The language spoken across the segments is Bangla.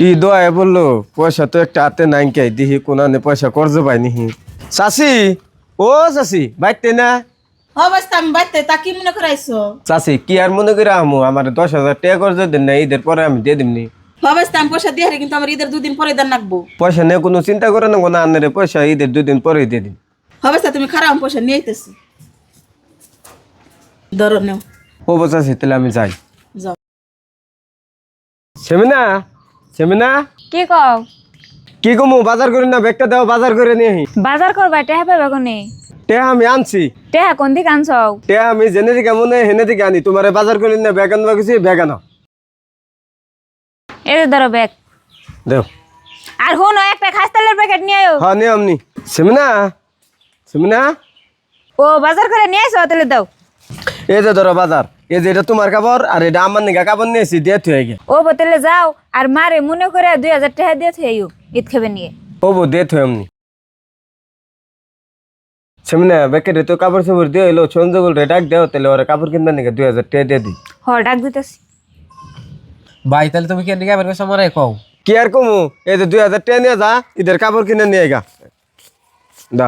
ই দোয়া বললো পয়সা তো একটা হাতে নাই কে দিহি কোনানে পয়সা কর্জ পাইনি চাচি ও চাচি বাইতে না অবস্থা আমি বাইতে তা কি মনে করাইছো? চাচি কি আর মনে করে আমু আমার 10,000 টাকা কর্জ দেন না ঈদের পরে আমি দিয়ে দিমনি অবস্থা আমি পয়সা দিয়ে হারি কিন্তু আমার ঈদের 2 দিন পরে দেন রাখবো। পয়সা নিয়ে কোনো চিন্তা করে না কোনো আনলে পয়সা ঈদের 2 দিন পরে দিয়ে দিন অবস্থা তুমি খারাপ আমি পয়সা নিয়ে আইতেছি ধরো নেও ও চাচি তাহলে আমি যাই যাও। সেমিনা সেমিনা কি কও? কি কমু বাজার করি না ব্যাগটা দাও বাজার করে নিয়ে আহি বাজার করবা টেহা পাইবা কোনে? টেহা আমি আনছি টেহা কোন দিকে আনছাও? টেহা আমি জেনে দিকে মনে হেনে দিকে আনি তোমার বাজার করি না ব্যাগ আনবা কিছু ব্যাগ আনো এই যে ধরো ব্যাগ। দেও আর হুন একটা খাস্তালের প্যাকেট নিয়ে আয়ো। হ্যাঁ নিয়ে আমনি সেমিনা সেমিনা ও বাজার করে নিয়ে আইছো তাহলে দাও। এই যে ধরো বাজার এই যে এটা তোমার কাপড় আর এটা আমার নিগা কাপড় নিয়েছি দিয়ে থুয়ে গে ও বোতলে যাও আর মারে মনে করে 2000 টাকা দিয়ে থইও ঈদ খাবে নিয়ে। ও বো দিয়ে থুয়ে আমনি সেমিনা বেকেটে তো কাপড় সাপড় দিয়ে এলো সঞ্জগুল রে ডাক দেও তাহলে ওরা কাপড় কিনবে নাকি 2,000 টাকা দিয়ে দিই হ ডাক দিতেছি। ভাই তাহলে তুমি কেন দিকে আমার সময় কও কি আর কমু এই যে 2,000 টাকা নিয়ে যা ঈদের কাপড় কিনে নিয়ে গা দা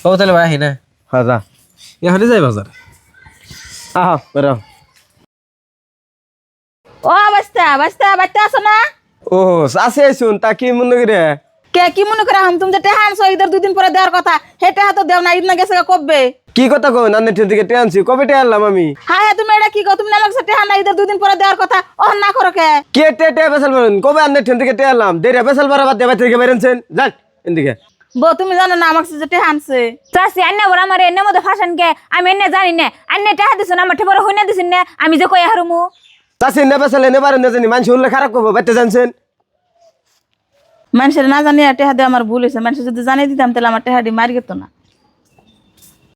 ও তাহলে ভাই আহি না হ্যাঁ যা এখানে যাই বাজার আহা বেরো ও অবস্থা অবস্থা বাইতে আসো না? ও আসে শুন তা কি মনে করে কে কি মনে করে তুমি যে টেহা আনছো ঈদের 2 দিন পরে দেওয়ার কথা হে টেহা তো দেও না ঈদ না গেছে কবে? কি কথা কই নান্নে ঠিক থেকে টেয়া আনছি কবে টেয়া আনলাম আমি হ্যাঁ হ্যাঁ তুমি এটা কি কো তুমি না লাগছে টেহা না ঈদের 2 দিন পরে দেওয়ার কথা ও না করো কে? কে টেয়া বেসাল পারেন কবে আন্নে ঠিক থেকে টেয়া আনলাম দেরি বেসাল পারা বাদ দেবা থেকে বেরেনছেন যান এদিকে বউ তুমি জানো না আমার যে টেহা আনছে? চাচি আন্না বড় আমার এনে মধ্যে ফাশান কে আমি এনে জানি না আন্নে টাকা দিছেন আমার ঠিবর হইনা দিছেন না আমি যে কই হারমু চাষি নে বেসালে নে পারেন না জানি মানুষ উল্লে খারাপ করবো বাইতে জানছেন মানুষের না জানি টেহা দিয়ে আমার ভুল হয়েছে মানুষ যদি জানিয়ে দিতাম তাহলে আমার টেহাডি মারি যেত না।